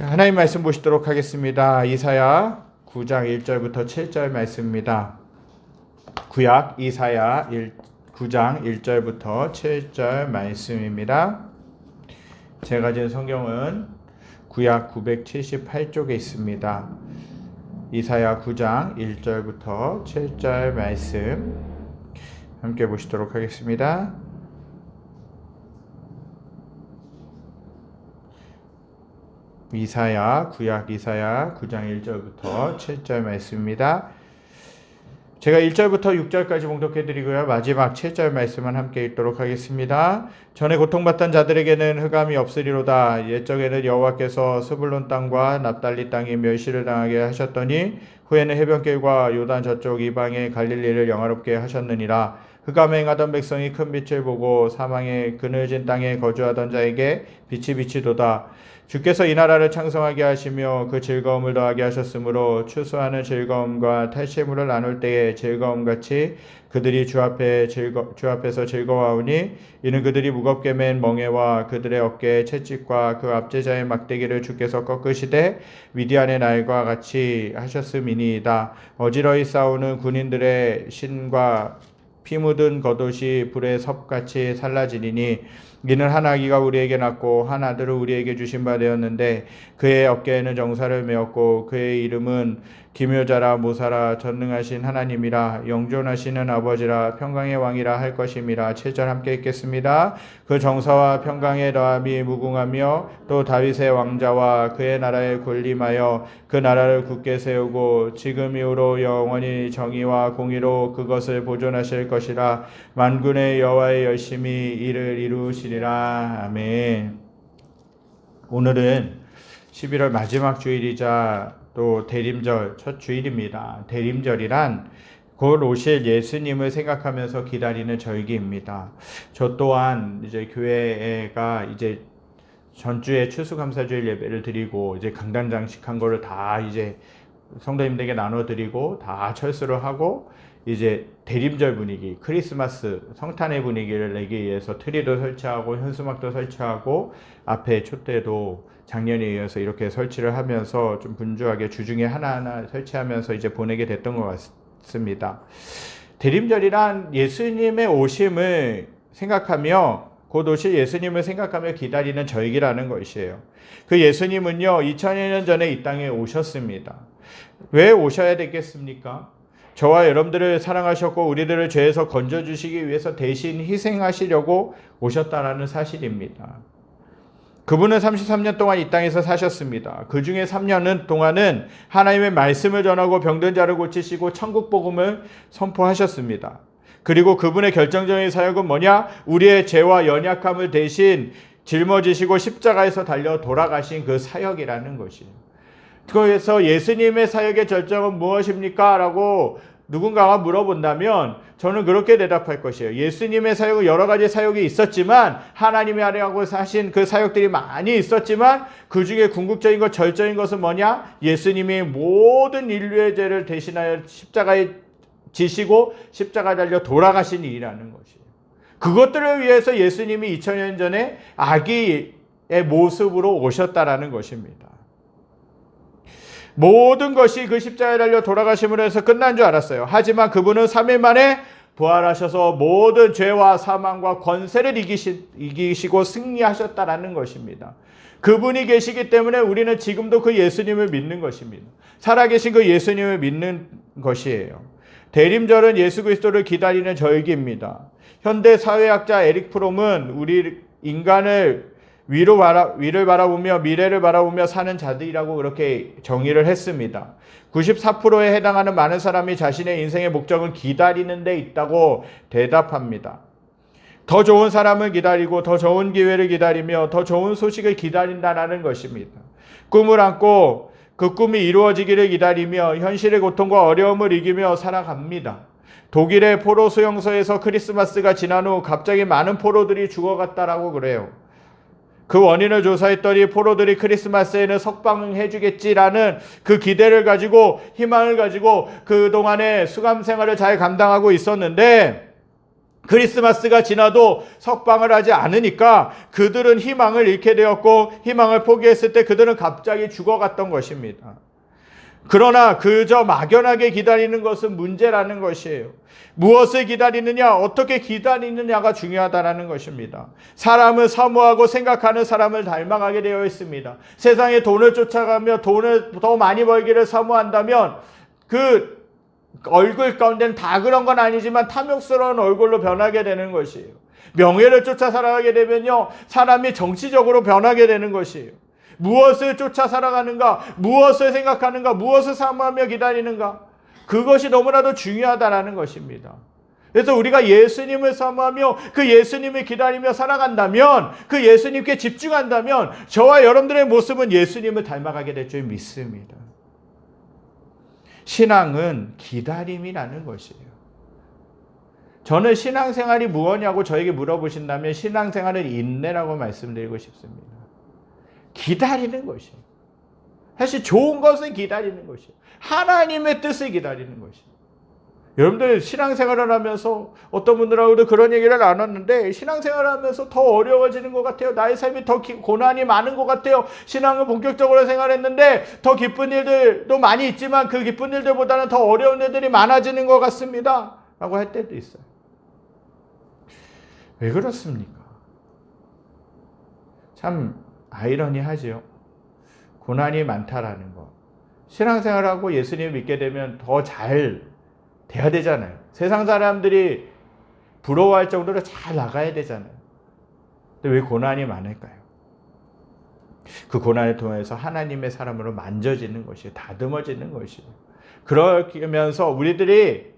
하나님 말씀 보시도록 하겠습니다. 이사야 9장 1절부터 7절 말씀입니다. 구약 이사야 9장 1절부터 7절 말씀입니다. 제가 가진 성경은 구약 978쪽에 있습니다. 이사야 9장 1절부터 7절 말씀 함께 보시도록 하겠습니다. 구약 이사야 9장 1절부터 7절 말씀입니다. 제가 1절부터 6절까지 봉독해드리고요. 마지막 7절 말씀은 함께 읽도록 하겠습니다. 전에 고통받던 자들에게는 흑암이 없으리로다. 옛적에는 여호와께서 스불론 땅과 납달리 땅이 멸시를 당하게 하셨더니 후에는 해변길과 요단 저쪽 이방의 갈릴리를 영화롭게 하셨느니라. 흑암에 행하던 백성이 큰 빛을 보고 사망의 그늘진 땅에 거주하던 자에게 빛이 비치도다. 주께서 이 나라를 창성하게 하시며 그 즐거움을 더하게 하셨으므로 추수하는 즐거움과 탈취물을 나눌 때의 즐거움같이 그들이 주 앞에서 즐거워하오니 이는 그들이 무겁게 맨 멍에와 그들의 어깨의 채찍과 그 압제자의 막대기를 주께서 꺾으시되 미디안의 날과 같이 하셨음이니이다. 어지러이 싸우는 군인들의 신과 피 묻은 겉옷이 불의 섭같이 살라지리니 이는 한 아기가 우리에게 낳고 한 아들을 우리에게 주신 바 되었는데 그의 어깨에는 정사를 메었고 그의 이름은 기묘자라 모사라 전능하신 하나님이라 영존하시는 아버지라 평강의 왕이라 할 것임이라. 7절 함께 읽겠습니다. 그 정사와 평강의 더함이 무궁하며 또 다윗의 왕자와 그의 나라에 군림하여 그 나라를 굳게 세우고 지금 이후로 영원히 정의와 공의로 그것을 보존하실 것이라. 만군의 여호와의 열심히 이를 이루시리라. 아멘. 오늘은 11월 마지막 주일이자 또 대림절 첫 주일입니다. 대림절이란 곧 오실 예수님을 생각하면서 기다리는 절기입니다. 저 또한 이제 교회가 이제 전주에 추수감사주일 예배를 드리고 이제 강단 장식한 거를 다 이제 성도님들에게 나눠드리고 다 철수를 하고 이제 대림절 분위기, 크리스마스 성탄의 분위기를 내기 위해서 트리도 설치하고 현수막도 설치하고 앞에 촛대도 작년에 이어서 이렇게 설치를 하면서 좀 분주하게 주중에 하나하나 설치하면서 이제 보내게 됐던 것 같습니다. 대림절이란 예수님의 오심을 생각하며 곧 오실 예수님을 생각하며 기다리는 절기라는 것이에요. 그 예수님은요 2000년 전에 이 땅에 오셨습니다. 왜 오셔야 되겠습니까? 저와 여러분들을 사랑하셨고 우리들을 죄에서 건져주시기 위해서 대신 희생하시려고 오셨다라는 사실입니다. 그분은 33년 동안 이 땅에서 사셨습니다. 그 중에 3년 동안은 하나님의 말씀을 전하고 병든 자를 고치시고 천국 복음을 선포하셨습니다. 그리고 그분의 결정적인 사역은 뭐냐? 우리의 죄와 연약함을 대신 짊어지시고 십자가에서 달려 돌아가신 그 사역이라는 것이에요. 그래서 예수님의 사역의 절정은 무엇입니까? 라고 누군가가 물어본다면 저는 그렇게 대답할 것이에요. 예수님의 사역은 여러 가지 사역이 있었지만 하나님이 하려고 하신 그 사역들이 많이 있었지만 그 중에 궁극적인 것, 절정인 것은 뭐냐? 예수님이 모든 인류의 죄를 대신하여 십자가에 지시고 십자가에 달려 돌아가신 일이라는 것이에요. 그것들을 위해서 예수님이 2000년 전에 아기의 모습으로 오셨다라는 것입니다. 모든 것이 그 십자가에 달려 돌아가심으로 해서 끝난 줄 알았어요. 하지만 그분은 3일 만에 부활하셔서 모든 죄와 사망과 권세를 이기시고 승리하셨다라는 것입니다. 그분이 계시기 때문에 우리는 지금도 그 예수님을 믿는 것입니다. 살아계신 그 예수님을 믿는 것이에요. 대림절은 예수 그리스도를 기다리는 절기입니다. 현대 사회학자 에릭 프롬은 우리 인간을 위를 바라보며 미래를 바라보며 사는 자들이라고 그렇게 정의를 했습니다. 94%에 해당하는 많은 사람이 자신의 인생의 목적은 기다리는 데 있다고 대답합니다. 더 좋은 사람을 기다리고 더 좋은 기회를 기다리며 더 좋은 소식을 기다린다는 것입니다. 꿈을 안고 그 꿈이 이루어지기를 기다리며 현실의 고통과 어려움을 이기며 살아갑니다. 독일의 포로 수용소에서 크리스마스가 지난 후 갑자기 많은 포로들이 죽어갔다라고 그래요. 그 원인을 조사했더니 포로들이 크리스마스에는 석방해 주겠지라는 그 기대를 가지고 희망을 가지고 그동안의 수감 생활을 잘 감당하고 있었는데 크리스마스가 지나도 석방을 하지 않으니까 그들은 희망을 잃게 되었고 희망을 포기했을 때 그들은 갑자기 죽어갔던 것입니다. 그러나 그저 막연하게 기다리는 것은 문제라는 것이에요. 무엇을 기다리느냐, 어떻게 기다리느냐가 중요하다는 것입니다. 사람은 사모하고 생각하는 사람을 닮아가게 되어 있습니다. 세상에 돈을 쫓아가며 돈을 더 많이 벌기를 사모한다면 그 얼굴 가운데는 다 그런 건 아니지만 탐욕스러운 얼굴로 변하게 되는 것이에요. 명예를 쫓아 살아가게 되면요, 사람이 정치적으로 변하게 되는 것이에요. 무엇을 쫓아 살아가는가, 무엇을 생각하는가, 무엇을 사모하며 기다리는가, 그것이 너무나도 중요하다는 것입니다. 그래서 우리가 예수님을 사모하며 그 예수님을 기다리며 살아간다면, 그 예수님께 집중한다면 저와 여러분들의 모습은 예수님을 닮아가게 될 줄 믿습니다. 신앙은 기다림이라는 것이에요. 저는 신앙생활이 무엇냐고 저에게 물어보신다면 신앙생활은 인내라고 말씀드리고 싶습니다. 기다리는 것이에요. 사실 좋은 것은 기다리는 것이에요. 하나님의 뜻을 기다리는 것이에요. 여러분들 신앙생활을 하면서 어떤 분들하고도 그런 얘기를 나눴는데, 신앙생활을 하면서 더 어려워지는 것 같아요. 나의 삶이 더 고난이 많은 것 같아요. 신앙을 본격적으로 생활했는데 더 기쁜 일들도 많이 있지만 그 기쁜 일들보다는 더 어려운 일들이 많아지는 것 같습니다 라고 할 때도 있어요. 왜 그렇습니까? 참 아이러니하지요. 고난이 많다라는 거. 신앙생활하고 예수님을 믿게 되면 더 잘 돼야 되잖아요. 세상 사람들이 부러워할 정도로 잘 나가야 되잖아요. 근데 왜 고난이 많을까요? 그 고난을 통해서 하나님의 사람으로 만져지는 것이에요. 다듬어지는 것이에요. 그러면서 우리들이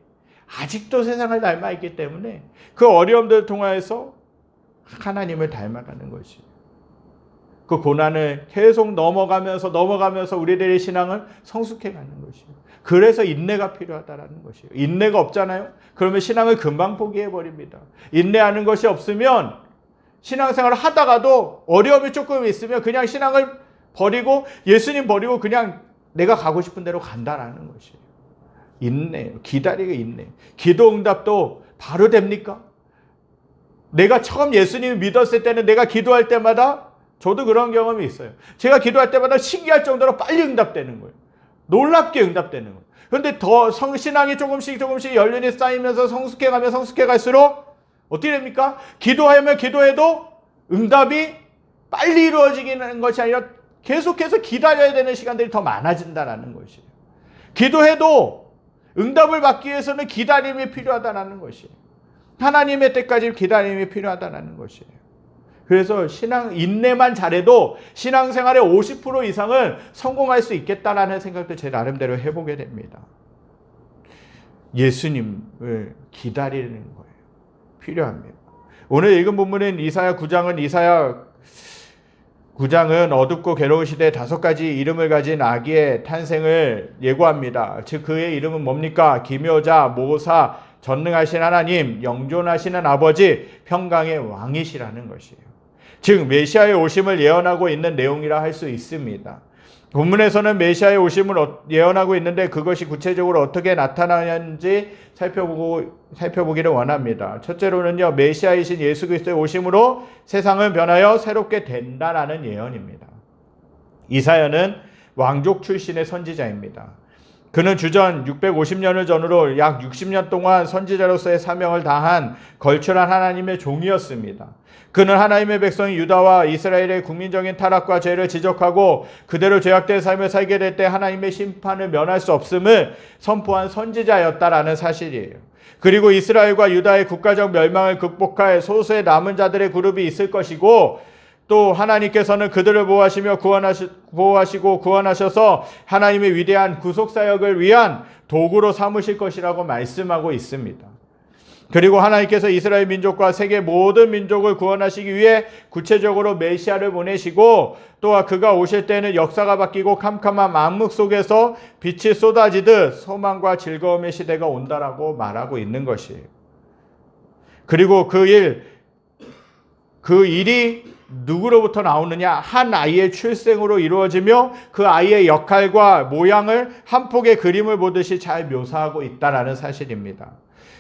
아직도 세상을 닮아 있기 때문에 그 어려움들을 통해서 하나님을 닮아가는 것이에요. 그 고난을 계속 넘어가면서 우리들의 신앙을 성숙해가는 것이에요. 그래서 인내가 필요하다는 것이에요. 인내가 없잖아요. 그러면 신앙을 금방 포기해버립니다. 인내하는 것이 없으면 신앙생활을 하다가도 어려움이 조금 있으면 그냥 신앙을 버리고 예수님 버리고 그냥 내가 가고 싶은 대로 간다라는 것이에요. 인내, 기다리고 인내. 기도 응답도 바로 됩니까? 내가 처음 예수님을 믿었을 때는 내가 기도할 때마다, 저도 그런 경험이 있어요. 제가 기도할 때마다 신기할 정도로 빨리 응답되는 거예요. 놀랍게 응답되는 거예요. 그런데 더 신앙이 조금씩 연륜이 쌓이면서 성숙해 갈수록 어떻게 됩니까? 기도하면 기도해도 응답이 빨리 이루어지는 것이 아니라 계속해서 기다려야 되는 시간들이 더 많아진다는 것이에요. 기도해도 응답을 받기 위해서는 기다림이 필요하다는 것이에요. 하나님의 때까지 기다림이 필요하다는 것이에요. 그래서 인내만 잘해도 신앙생활의 50% 이상은 성공할 수 있겠다라는 생각도 제 나름대로 해보게 됩니다. 예수님을 기다리는 거예요. 필요합니다. 오늘 읽은 본문은 이사야 9장은 어둡고 괴로운 시대에 5가지 이름을 가진 아기의 탄생을 예고합니다. 즉 그의 이름은 뭡니까? 기묘자, 모사, 전능하신 하나님, 영존하시는 아버지, 평강의 왕이시라는 것이에요. 즉 메시아의 오심을 예언하고 있는 내용이라 할 수 있습니다. 본문에서는 메시아의 오심을 예언하고 있는데 그것이 구체적으로 어떻게 나타나는지 살펴보기를 원합니다. 첫째로는요, 메시아이신 예수 그리스도의 오심으로 세상은 변하여 새롭게 된다라는 예언입니다. 이사야는 왕족 출신의 선지자입니다. 그는 주전 650년을 전후로 약 60년 동안 선지자로서의 사명을 다한 걸출한 하나님의 종이었습니다. 그는 하나님의 백성인 유다와 이스라엘의 국민적인 타락과 죄를 지적하고 그대로 죄악된 삶을 살게 될 때 하나님의 심판을 면할 수 없음을 선포한 선지자였다라는 사실이에요. 그리고 이스라엘과 유다의 국가적 멸망을 극복할 소수의 남은 자들의 그룹이 있을 것이고, 또 하나님께서는 그들을 보호하시고 구원하셔서 하나님의 위대한 구속사역을 위한 도구로 삼으실 것이라고 말씀하고 있습니다. 그리고 하나님께서 이스라엘 민족과 세계 모든 민족을 구원하시기 위해 구체적으로 메시아를 보내시고, 또 그가 오실 때는 역사가 바뀌고 캄캄한 암흑 속에서 빛이 쏟아지듯 소망과 즐거움의 시대가 온다라고 말하고 있는 것이에요. 그리고 그 일이 누구로부터 나오느냐? 한 아이의 출생으로 이루어지며 그 아이의 역할과 모양을 한 폭의 그림을 보듯이 잘 묘사하고 있다라는 사실입니다.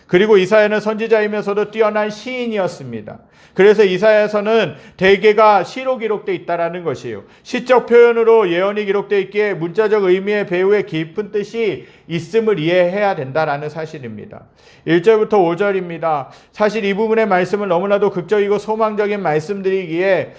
그리고 이사야는 선지자이면서도 뛰어난 시인이었습니다. 그래서 이사야서는 대개가 시로 기록되어 있다는 것이에요. 시적 표현으로 예언이 기록되어 있기에 문자적 의미의 배후에 깊은 뜻이 있음을 이해해야 된다는 사실입니다. 1절부터 5절입니다. 사실 이 부분의 말씀은 너무나도 극적이고 소망적인 말씀들이기에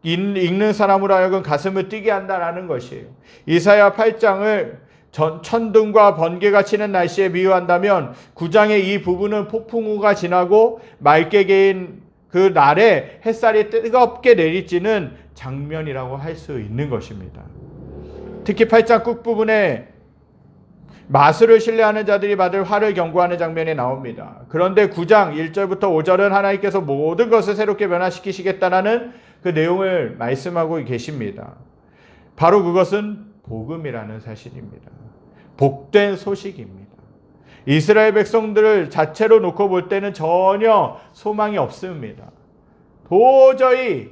읽는 사람으로 하여금 가슴을 뛰게 한다는 것이에요. 이사야 8장을 천둥과 번개가 치는 날씨에 비유한다면 9장의 이 부분은 폭풍우가 지나고 맑게 개인 그 날에 햇살이 뜨겁게 내리쬐는 장면이라고 할 수 있는 것입니다. 특히 8장 끝부분에 마술을 신뢰하는 자들이 받을 화를 경고하는 장면이 나옵니다. 그런데 9장 1절부터 5절은 하나님께서 모든 것을 새롭게 변화시키시겠다라는 그 내용을 말씀하고 계십니다. 바로 그것은 복음이라는 사실입니다. 복된 소식입니다. 이스라엘 백성들을 자체로 놓고 볼 때는 전혀 소망이 없습니다. 도저히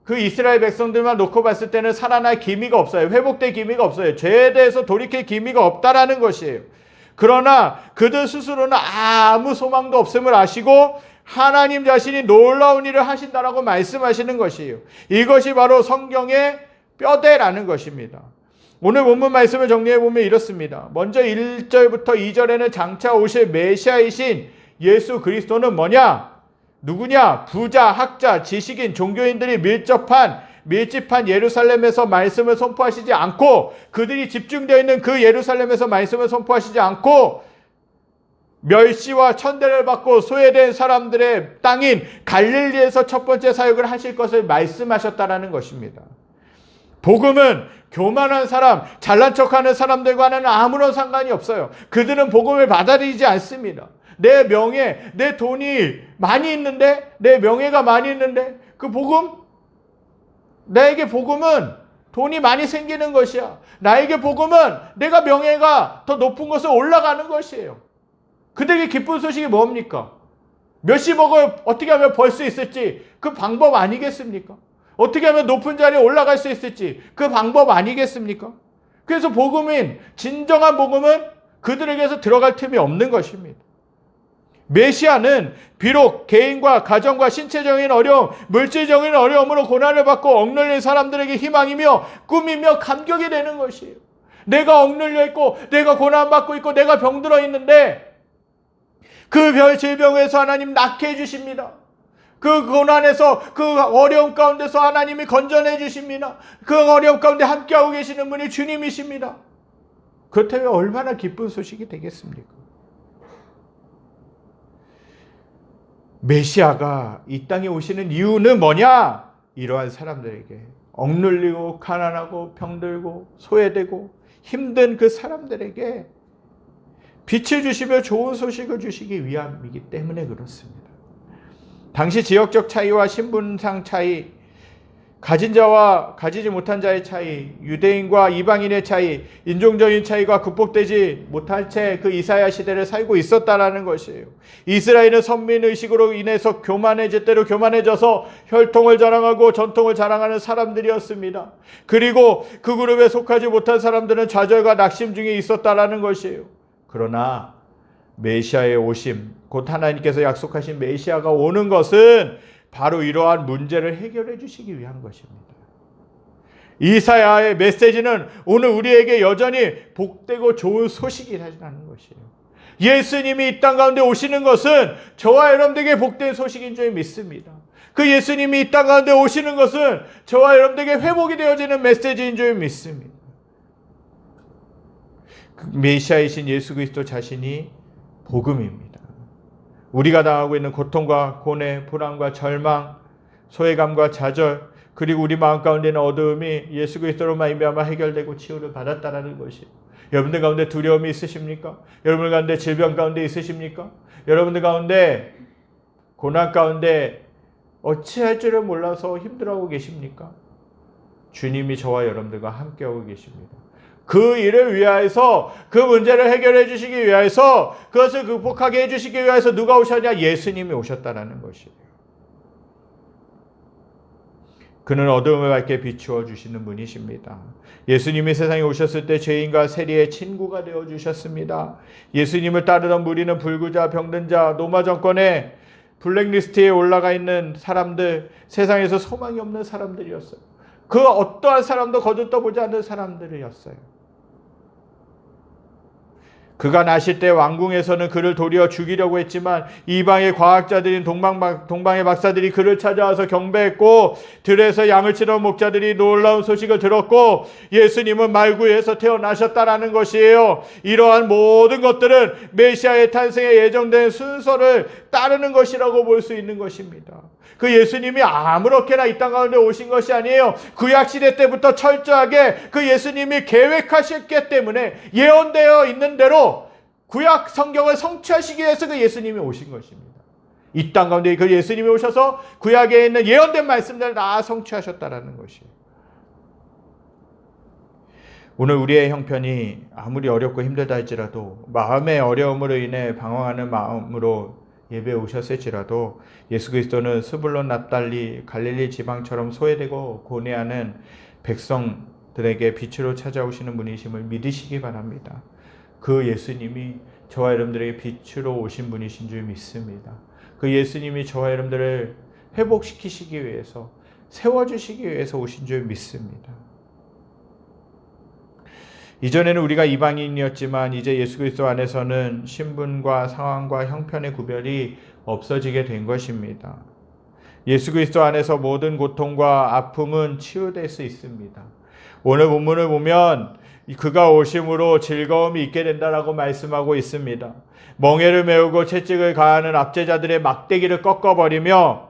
그 이스라엘 백성들만 놓고 봤을 때는 살아날 기미가 없어요. 회복될 기미가 없어요. 죄에 대해서 돌이킬 기미가 없다라는 것이에요. 그러나 그들 스스로는 아무 소망도 없음을 아시고 하나님 자신이 놀라운 일을 하신다라고 말씀하시는 것이에요. 이것이 바로 성경의 뼈대라는 것입니다. 오늘 본문 말씀을 정리해보면 이렇습니다. 먼저 1절부터 2절에는 장차 오실 메시아이신 예수 그리스도는 뭐냐? 누구냐? 부자, 학자, 지식인, 종교인들이 밀집한 예루살렘에서 말씀을 선포하시지 않고 그들이 집중되어 있는 그 예루살렘에서 말씀을 선포하시지 않고 멸시와 천대를 받고 소외된 사람들의 땅인 갈릴리에서 첫 번째 사역을 하실 것을 말씀하셨다라는 것입니다. 복음은 교만한 사람, 잘난 척하는 사람들과는 아무런 상관이 없어요. 그들은 복음을 받아들이지 않습니다. 내 명예, 내 돈이 많이 있는데, 내 명예가 많이 있는데 그 복음? 나에게 복음은 돈이 많이 생기는 것이야. 나에게 복음은 내가 명예가 더 높은 곳에 올라가는 것이에요. 그들에게 기쁜 소식이 뭡니까? 몇십억을 어떻게 하면 벌 수 있을지 그 방법 아니겠습니까? 어떻게 하면 높은 자리에 올라갈 수 있을지 그 방법 아니겠습니까? 그래서 복음인 진정한 복음은 그들에게서 들어갈 틈이 없는 것입니다. 메시아는 비록 개인과 가정과 신체적인 어려움, 물질적인 어려움으로 고난을 받고 억눌린 사람들에게 희망이며 꿈이며 감격이 되는 것이에요. 내가 억눌려 있고 내가 고난받고 있고 내가 병들어 있는데 그 질병에서 하나님 낫게 해주십니다. 그 고난에서 그 어려움 가운데서 하나님이 건져내 주십니다. 그 어려움 가운데 함께하고 계시는 분이 주님이십니다. 그렇다면 얼마나 기쁜 소식이 되겠습니까? 메시아가 이 땅에 오시는 이유는 뭐냐? 이러한 사람들에게 억눌리고 가난하고 병들고 소외되고 힘든 그 사람들에게 빛을 주시며 좋은 소식을 주시기 위함이기 때문에 그렇습니다. 당시 지역적 차이와 신분상 차이, 가진 자와 가지지 못한 자의 차이, 유대인과 이방인의 차이, 인종적인 차이가 극복되지 못할 채 그 이사야 시대를 살고 있었다라는 것이에요. 이스라엘은 선민의식으로 인해서 교만해져서 혈통을 자랑하고 전통을 자랑하는 사람들이었습니다. 그리고 그 그룹에 속하지 못한 사람들은 좌절과 낙심 중에 있었다라는 것이에요. 그러나 메시아의 오심, 곧 하나님께서 약속하신 메시아가 오는 것은 바로 이러한 문제를 해결해 주시기 위한 것입니다. 이사야의 메시지는 오늘 우리에게 여전히 복되고 좋은 소식이라는 것이에요. 예수님이 이 땅 가운데 오시는 것은 저와 여러분들에게 복된 소식인 줄 믿습니다. 그 예수님이 이 땅 가운데 오시는 것은 저와 여러분들에게 회복이 되어지는 메시지인 줄 믿습니다. 그 메시아이신 예수 그리스도 자신이 복음입니다. 우리가 당하고 있는 고통과 고뇌, 불안과 절망, 소외감과 좌절, 그리고 우리 마음 가운데 있는 어두움이 예수 그리스도로 말미암아 해결되고 치유를 받았다라는 것이에요. 여러분들 가운데 두려움이 있으십니까? 여러분들 가운데 질병 가운데 있으십니까? 여러분들 가운데 고난 가운데 어찌할 줄을 몰라서 힘들어하고 계십니까? 주님이 저와 여러분들과 함께하고 계십니다. 그 일을 위하여서, 그 문제를 해결해 주시기 위하여서, 그것을 극복하게 해주시기 위하여서 누가 오셨냐? 예수님이 오셨다라는 것이에요. 그는 어두움을 밝게 비추어 주시는 분이십니다. 예수님이 세상에 오셨을 때 죄인과 세리의 친구가 되어 주셨습니다. 예수님을 따르던 무리는 불구자, 병든 자, 로마 정권의 블랙리스트에 올라가 있는 사람들, 세상에서 소망이 없는 사람들이었어요. 그 어떠한 사람도 거들떠보지 않는 사람들이었어요. 그가 나실 때 왕궁에서는 그를 도리어 죽이려고 했지만 이방의 과학자들인 동방의 박사들이 그를 찾아와서 경배했고, 들에서 양을 치던 목자들이 놀라운 소식을 들었고 예수님은 말구에서 태어나셨다라는 것이에요. 이러한 모든 것들은 메시아의 탄생에 예정된 순서를 따르는 것이라고 볼 수 있는 것입니다. 그 예수님이 아무렇게나 이 땅 가운데 오신 것이 아니에요. 구약시대 때부터 철저하게 그 예수님이 계획하셨기 때문에 예언되어 있는 대로 구약 성경을 성취하시기 위해서 그 예수님이 오신 것입니다. 이 땅 가운데 그 예수님이 오셔서 구약에 있는 예언된 말씀들을 다 성취하셨다라는 것이에요. 오늘 우리의 형편이 아무리 어렵고 힘들다 할지라도, 마음의 어려움으로 인해 방황하는 마음으로 예배에 오셨을지라도 예수 그리스도는 스불론, 납달리, 갈릴리 지방처럼 소외되고 고뇌하는 백성들에게 빛으로 찾아오시는 분이심을 믿으시기 바랍니다. 그 예수님이 저와 여러분들에게 빛으로 오신 분이신 줄 믿습니다. 그 예수님이 저와 여러분들을 회복시키시기 위해서, 세워주시기 위해서 오신 줄 믿습니다. 이전에는 우리가 이방인이었지만 이제 예수 그리스도 안에서는 신분과 상황과 형편의 구별이 없어지게 된 것입니다. 예수 그리스도 안에서 모든 고통과 아픔은 치유될 수 있습니다. 오늘 본문을 보면 그가 오심으로 즐거움이 있게 된다라고 말씀하고 있습니다. 멍에를 메우고 채찍을 가하는 압제자들의 막대기를 꺾어버리며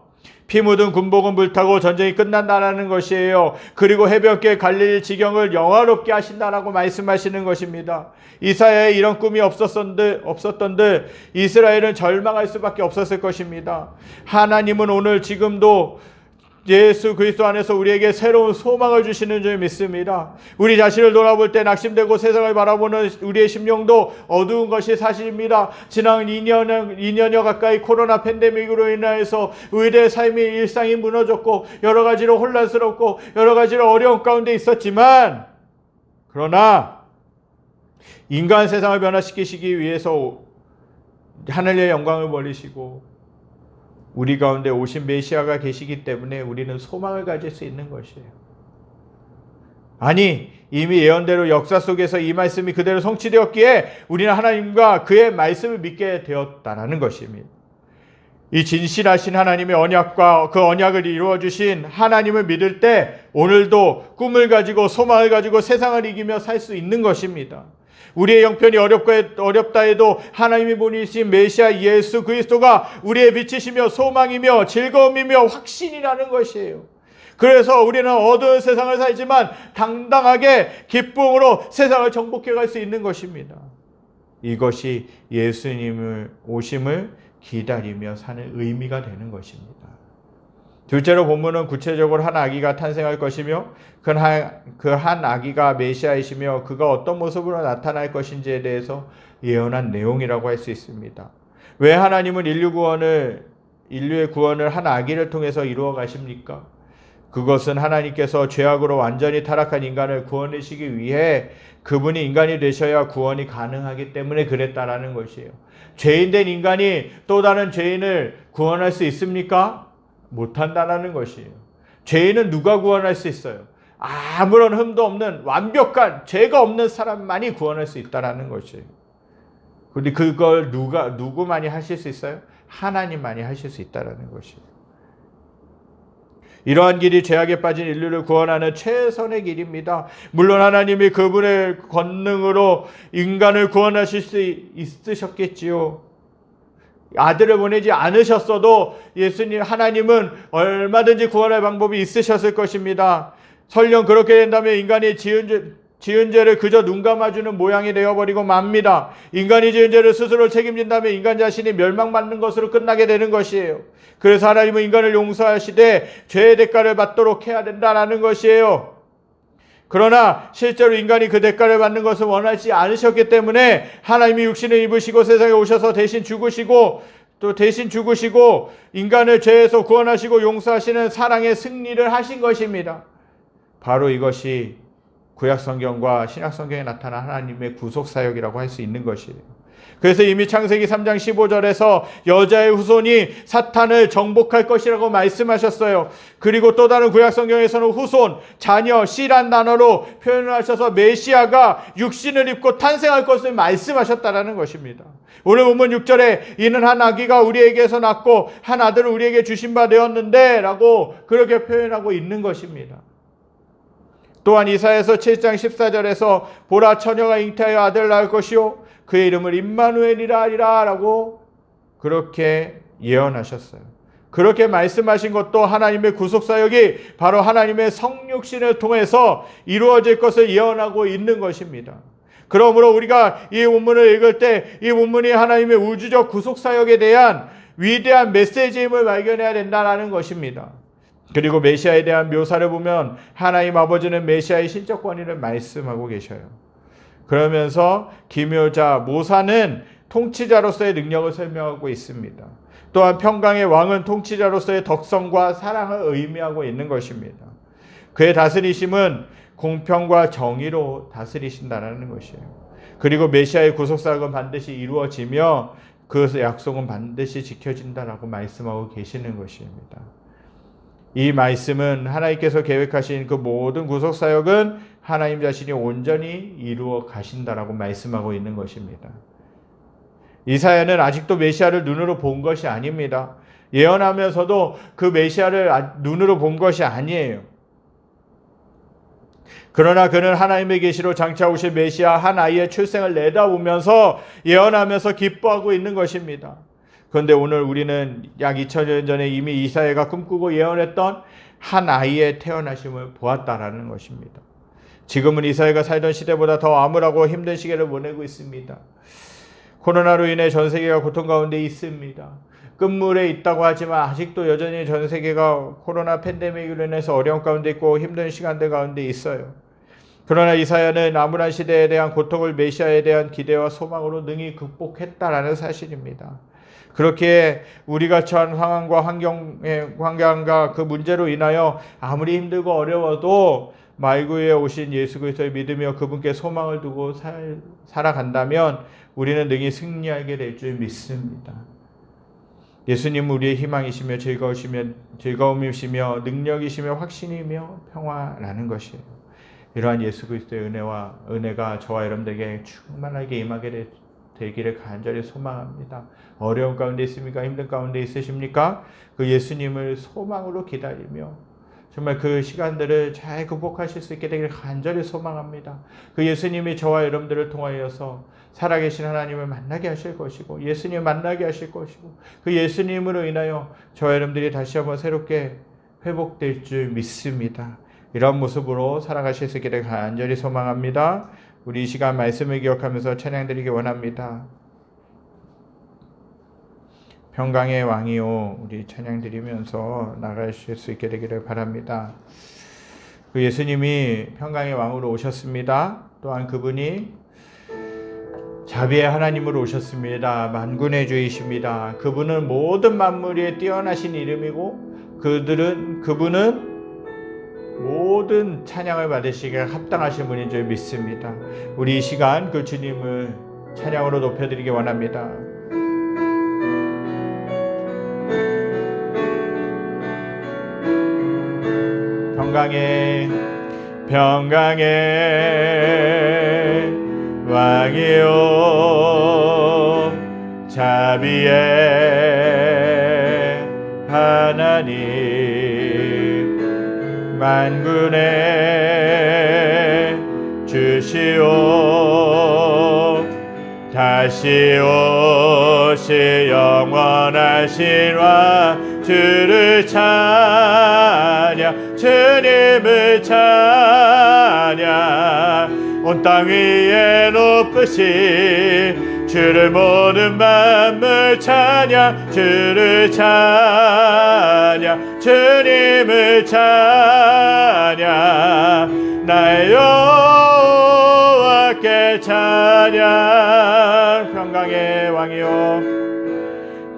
피 묻은 군복은 불타고 전쟁이 끝난다라는 것이에요. 그리고 해변길 갈릴리 지경을 영화롭게 하신다라고 말씀하시는 것입니다. 이사야에 이런 꿈이 없었던들 이스라엘은 절망할 수밖에 없었을 것입니다. 하나님은 오늘 지금도 예수 그리스도 안에서 우리에게 새로운 소망을 주시는 줄 믿습니다. 우리 자신을 돌아볼 때 낙심되고 세상을 바라보는 우리의 심령도 어두운 것이 사실입니다. 지난 2년여 가까이 코로나 팬데믹으로 인하여서 우리의 삶의 일상이 무너졌고 여러 가지로 혼란스럽고 여러 가지로 어려운 가운데 있었지만, 그러나 인간 세상을 변화시키시기 위해서 하늘의 영광을 버리시고 우리 가운데 오신 메시아가 계시기 때문에 우리는 소망을 가질 수 있는 것이에요. 아니, 이미 예언대로 역사 속에서 이 말씀이 그대로 성취되었기에 우리는 하나님과 그의 말씀을 믿게 되었다라는 것입니다. 이 진실하신 하나님의 언약과 그 언약을 이루어주신 하나님을 믿을 때 오늘도 꿈을 가지고 소망을 가지고 세상을 이기며 살 수 있는 것입니다. 우리의 형편이 어렵다 해도 하나님이 보내신 메시아 예수 그리스도가 우리의 빛이시며 소망이며 즐거움이며 확신이라는 것이에요. 그래서 우리는 어두운 세상을 살지만 당당하게 기쁨으로 세상을 정복해 갈 수 있는 것입니다. 이것이 예수님을 오심을 기다리며 사는 의미가 되는 것입니다. 둘째로 본문은 구체적으로 한 아기가 탄생할 것이며 그 한 아기가 메시아이시며 그가 어떤 모습으로 나타날 것인지에 대해서 예언한 내용이라고 할 수 있습니다. 왜 하나님은 인류의 구원을 한 아기를 통해서 이루어 가십니까? 그것은 하나님께서 죄악으로 완전히 타락한 인간을 구원하시기 위해 그분이 인간이 되셔야 구원이 가능하기 때문에 그랬다라는 것이에요. 죄인된 인간이 또 다른 죄인을 구원할 수 있습니까? 못한다라는 것이에요. 죄인은 누가 구원할 수 있어요? 아무런 흠도 없는 완벽한 죄가 없는 사람만이 구원할 수 있다라는 것이에요. 그런데 그걸 누구만이 하실 수 있어요? 하나님만이 하실 수 있다라는 것이에요. 이러한 길이 죄악에 빠진 인류를 구원하는 최선의 길입니다. 물론 하나님이 그분의 권능으로 인간을 구원하실 수 있으셨겠지요. 아들을 보내지 않으셨어도 하나님은 얼마든지 구원할 방법이 있으셨을 것입니다. 설령 그렇게 된다면 인간이 지은 죄를 그저 눈 감아주는 모양이 되어버리고 맙니다. 인간이 지은 죄를 스스로 책임진다면 인간 자신이 멸망받는 것으로 끝나게 되는 것이에요. 그래서 하나님은 인간을 용서하시되 죄의 대가를 받도록 해야 된다는 것이에요. 그러나 실제로 인간이 그 대가를 받는 것을 원하지 않으셨기 때문에 하나님이 육신을 입으시고 세상에 오셔서 대신 죽으시고 또 대신 죽으시고 인간을 죄에서 구원하시고 용서하시는 사랑의 승리를 하신 것입니다. 바로 이것이 구약성경과 신약성경에 나타난 하나님의 구속사역이라고 할 수 있는 것이에요. 그래서 이미 창세기 3장 15절에서 여자의 후손이 사탄을 정복할 것이라고 말씀하셨어요. 그리고 또 다른 구약성경에서는 후손, 자녀, 씨란 단어로 표현을 하셔서 메시아가 육신을 입고 탄생할 것을 말씀하셨다라는 것입니다. 오늘 본문 6절에 이는 한 아기가 우리에게서 낳고 한 아들을 우리에게 주신 바 되었는데 라고 그렇게 표현하고 있는 것입니다. 또한 이사야서 7장 14절에서 보라 처녀가 잉태하여 아들을 낳을 것이요 그의 이름을 임마누엘이라 하리라 라고 그렇게 예언하셨어요. 그렇게 말씀하신 것도 하나님의 구속사역이 바로 하나님의 성육신을 통해서 이루어질 것을 예언하고 있는 것입니다. 그러므로 우리가 이 본문을 읽을 때 이 본문이 하나님의 우주적 구속사역에 대한 위대한 메시지임을 발견해야 된다는 것입니다. 그리고 메시아에 대한 묘사를 보면 하나님 아버지는 메시아의 신적 권위를 말씀하고 계셔요. 그러면서 기묘자 모사는 통치자로서의 능력을 설명하고 있습니다. 또한 평강의 왕은 통치자로서의 덕성과 사랑을 의미하고 있는 것입니다. 그의 다스리심은 공평과 정의로 다스리신다는 것이에요. 그리고 메시아의 구속사역은 반드시 이루어지며 그 약속은 반드시 지켜진다라고 말씀하고 계시는 것입니다. 이 말씀은 하나님께서 계획하신 그 모든 구속사역은 하나님 자신이 온전히 이루어 가신다라고 말씀하고 있는 것입니다. 이사야는 아직도 메시아를 눈으로 본 것이 아닙니다. 예언하면서도 그 메시아를 눈으로 본 것이 아니에요. 그러나 그는 하나님의 계시로 장차 오실 메시아 한 아이의 출생을 내다보면서 예언하면서 기뻐하고 있는 것입니다. 그런데 오늘 우리는 약 2000년 전에 이미 이사야가 꿈꾸고 예언했던 한 아이의 태어나심을 보았다라는 것입니다. 지금은 이사야가 살던 시대보다 더 암울하고 힘든 시기를 보내고 있습니다. 코로나로 인해 전 세계가 고통 가운데 있습니다. 끝물에 있다고 하지만 아직도 여전히 전 세계가 코로나 팬데믹으로 인해서 어려움 가운데 있고 힘든 시간들 가운데 있어요. 그러나 이사야는 암울한 시대에 대한 고통을 메시아에 대한 기대와 소망으로 능히 극복했다라는 사실입니다. 그렇게 우리가 처한 상황과 환경과 그 문제로 인하여 아무리 힘들고 어려워도 말구에 오신 예수 그리스도를 믿으며 그분께 소망을 두고 살아간다면 우리는 능히 승리하게 될 줄 믿습니다. 예수님은 우리의 희망이시며 즐거움이시며 능력이시며 확신이며 평화라는 것이에요. 이러한 예수 그리스도의 은혜가 저와 여러분들에게 충만하게 임하게 되기를 간절히 소망합니다. 어려운 가운데 있습니까? 힘든 가운데 있으십니까? 그 예수님을 소망으로 기다리며 정말 그 시간들을 잘 극복하실 수 있게 되기를 간절히 소망합니다. 그 예수님이 저와 여러분들을 통하여서 살아계신 하나님을 만나게 하실 것이고 예수님을 만나게 하실 것이고 그 예수님으로 인하여 저와 여러분들이 다시 한번 새롭게 회복될 줄 믿습니다. 이런 모습으로 살아가실 수 있기를 간절히 소망합니다. 우리 이 시간 말씀을 기억하면서 찬양드리기 원합니다. 평강의 왕이요 우리 찬양드리면서 나가실 수 있게 되기를 바랍니다. 그 예수님이 평강의 왕으로 오셨습니다. 또한 그분이 자비의 하나님으로 오셨습니다. 만군의 주이십니다. 그분은 모든 만물 위에 뛰어나신 이름이고 그분은 모든 찬양을 받으시기에 합당하신 분인 줄 믿습니다. 우리 이 시간 그 주님을 찬양으로 높여드리기 원합니다. 평강의 왕이요 자비의 하나님 만군의 주시오 다시 오실 영원하신 왕 주를 찬양 주님을 찬양 온 땅 위에 높으신 주를 모든 만물 찬양 주를 찬양 주님을 찬양 나의 여호와께 찬양 평강의 왕이요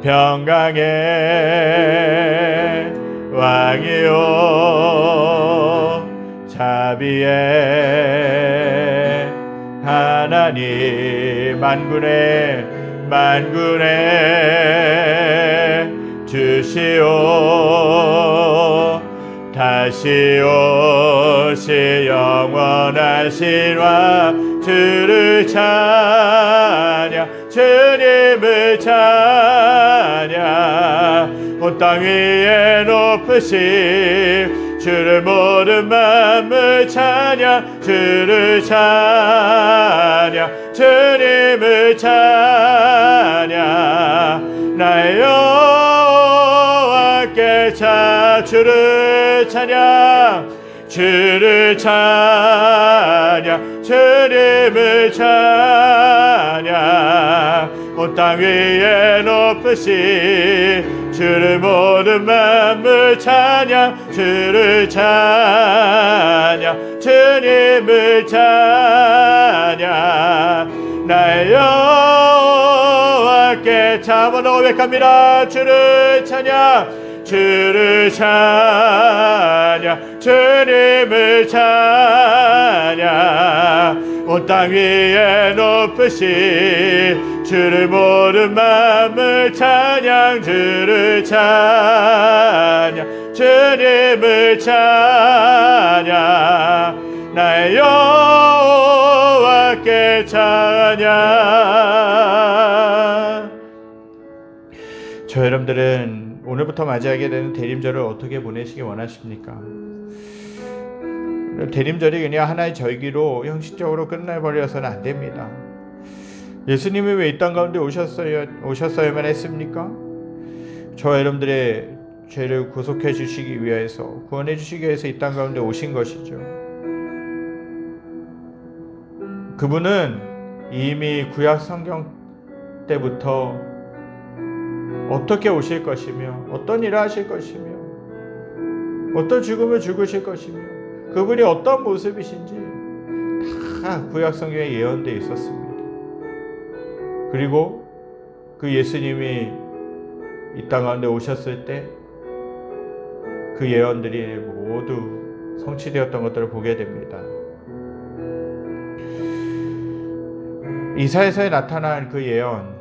평강의 왕이요 자비의 하나님 만군의 주시오 다시 오시 영원하신 왕 주를 찬양 주님을 찬양 온 땅 위에 높으신 주를 모든 마음을 찬양 주를 찬양 주님을 찬양 나의 여호와께 주를 찬양 주를 찬양 주님을 찬양 온 땅 위에 높으신 주를 모든 마음을 찬양 주를 찬양 주님을 찬양 나의 여호와께 한번 더 고백합니다. 주를 찬양 주를 찬양 주님을 찬양 온 땅 위에 높으신 주를 모든 마음을 찬양 주를 찬양 주님을 찬양 나의 여호와께 찬양. 저 여러분들은 오늘부터 맞이하게 되는 대림절을 어떻게 보내시기 원하십니까? 대림절이 그냥 하나의 절기로 형식적으로 끝내버려서는 안 됩니다. 예수님이 왜 이 땅 가운데 오셨어야만 했습니까? 저와 여러분들의 죄를 구속해 주시기 위해서 구원해 주시기 위해서 이 땅 가운데 오신 것이죠. 그분은 이미 구약 성경 때부터 어떻게 오실 것이며 어떤 일을 하실 것이며 어떤 죽음을 죽으실 것이며 그분이 어떤 모습이신지 다 구약 성경에 예언되어 있었습니다. 그리고 그 예수님이 이 땅 가운데 오셨을 때 그 예언들이 모두 성취되었던 것들을 보게 됩니다. 이사야서에 나타난 그 예언,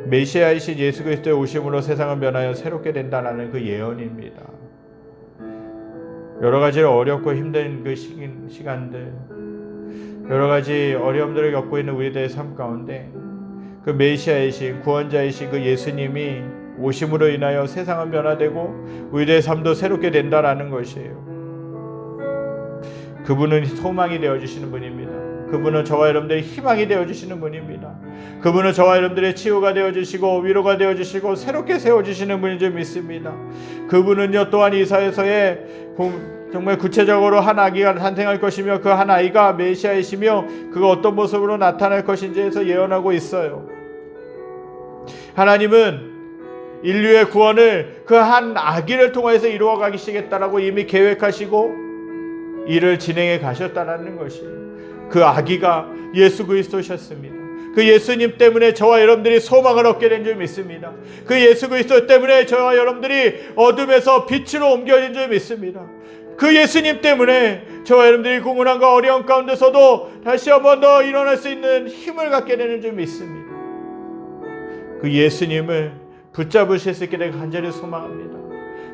메시아이신 예수 그리스도의 오심으로 세상은 변하여 새롭게 된다는 그 예언입니다. 여러 가지로 어렵고 힘든 그 시간들, 여러 가지 어려움들을 겪고 있는 우리들의 삶 가운데 그 메시아이신 구원자이신 그 예수님이 오심으로 인하여 세상은 변화되고 우리들의 삶도 새롭게 된다라는 것이에요. 그분은 소망이 되어주시는 분입니다. 그분은 저와 여러분들의 희망이 되어주시는 분입니다. 그분은 저와 여러분들의 치유가 되어주시고 위로가 되어주시고 새롭게 세워주시는 분인 줄 믿습니다. 그분은요 또한 이사야서에 정말 구체적으로 한 아기가 탄생할 것이며 그 한 아이가 메시아이시며 그가 어떤 모습으로 나타날 것인지에서 예언하고 있어요. 하나님은 인류의 구원을 그 한 아기를 통해서 이루어 가시겠다라고 이미 계획하시고 일을 진행해 가셨다는 것이에요. 그 아기가 예수 그리스도셨습니다. 그 예수님 때문에 저와 여러분들이 소망을 얻게 된 줄 믿습니다. 그 예수 그리스도 때문에 저와 여러분들이 어둠에서 빛으로 옮겨진 줄 믿습니다. 그 예수님 때문에 저와 여러분들이 공훈함과 어려움 가운데서도 다시 한 번 더 일어날 수 있는 힘을 갖게 되는 줄 믿습니다. 그 예수님을 붙잡으실 수 있게 되길 간절히 소망합니다.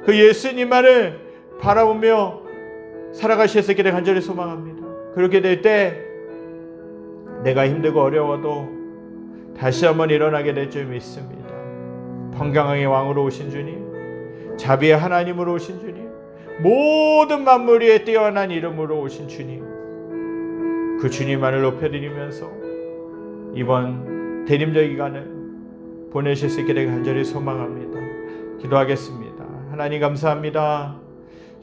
그 예수님만을 바라보며 살아가실 수 있게 되길 간절히 소망합니다. 그렇게 될 때 내가 힘들고 어려워도 다시 한번 일어나게 될 줄 믿습니다. 평강의 왕으로 오신 주님, 자비의 하나님으로 오신 주님, 모든 만물 위에 뛰어난 이름으로 오신 주님, 그 주님만을 높여드리면서 이번 대림절 기간을 보내실 수 있게 되길 간절히 소망합니다. 기도하겠습니다. 하나님 감사합니다.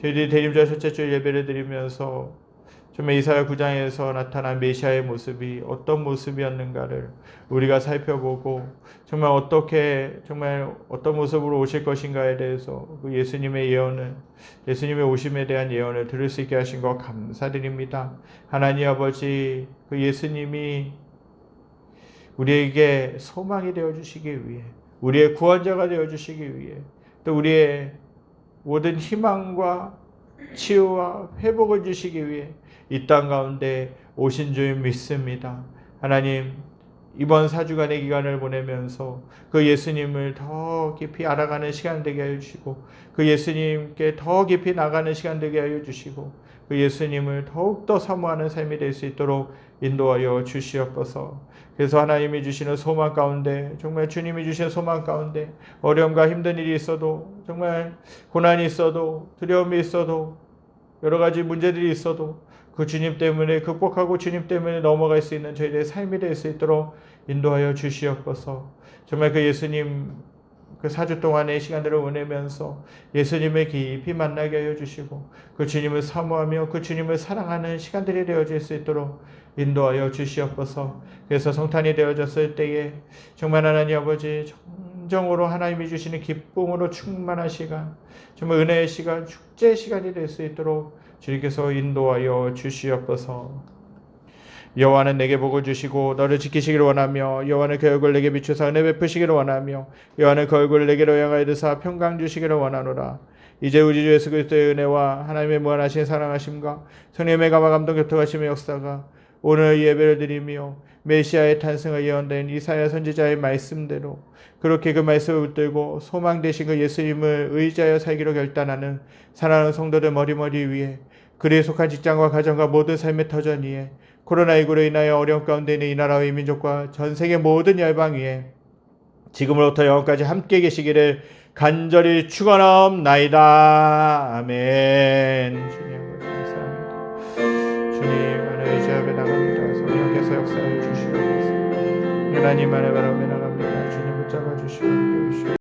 저희들이 대림절 첫째 주 예배를 드리면서 정말 이사야 9장에서 나타난 메시아의 모습이 어떤 모습이었는가를 우리가 살펴보고 정말 어떤 모습으로 오실 것인가에 대해서 그 예수님의 예언을, 예수님의 오심에 대한 예언을 들을 수 있게 하신 것 감사드립니다. 하나님 아버지, 그 예수님이 우리에게 소망이 되어주시기 위해, 우리의 구원자가 되어주시기 위해, 또 우리의 모든 희망과 치유와 회복을 주시기 위해 이 땅 가운데 오신 줄 믿습니다. 하나님, 이번 4주간의 기간을 보내면서 그 예수님을 더 깊이 알아가는 시간 되게 하여 주시고, 그 예수님께 더 깊이 나가는 시간 되게 하여 주시고, 그 예수님을 더욱더 사모하는 삶이 될 수 있도록 인도하여 주시옵소서. 그래서 하나님이 주시는 소망 가운데, 정말 주님이 주시는 소망 가운데 어려움과 힘든 일이 있어도, 정말 고난이 있어도, 두려움이 있어도, 여러 가지 문제들이 있어도 그 주님 때문에 극복하고 주님 때문에 넘어갈 수 있는 저희들의 삶이 될 수 있도록 인도하여 주시옵소서. 정말 그 예수님 그 4주 동안의 시간들을 보내면서 예수님을 깊이 만나게 하여 주시고, 그 주님을 사모하며 그 주님을 사랑하는 시간들이 되어질 수 있도록 인도하여 주시옵소서. 그래서 성탄이 되어졌을 때에 정말 하나님 아버지, 정정으로 하나님이 주시는 기쁨으로 충만한 시간, 정말 은혜의 시간, 축제의 시간이 될 수 있도록 주님께서 인도하여 주시옵소서. 여호와는 내게 복을 주시고 너를 지키시기를 원하며, 여호와는 그 얼굴을 내게 비추사 은혜 베푸시기를 원하며, 여호와는 그 얼굴을 내게로 향하여 드사 평강 주시기를 원하노라. 이제 우리 주 예수 그리스도의 은혜와 하나님의 무한하신 사랑하심과 성령의 감화 감동 교통하심의 역사가 오늘 예배를 드리며 메시아의 탄생을 예언된 이사야 선지자의 말씀대로 그렇게 그 말씀을 붙들고 소망 되신 그 예수님을 의지하여 살기로 결단하는 사랑하는 성도들 머리머리 위에, 그리에 속한 직장과 가정과 모든 삶의 터전 위에, 코로나19로 인하여 어려움 가운데 있는 이 나라와 이 민족과 전 세계 모든 열방 위에 지금으로부터 영원까지 함께 계시기를 간절히 축원하옵나이다. 아멘. 주님 감사합니다. 주님 안에 의지 앞에 나갑니다. 성령께서 역사해 주시옵소서. 하나님 안에 바라며 나갑니다. 주님 붙잡아 주시옵소서.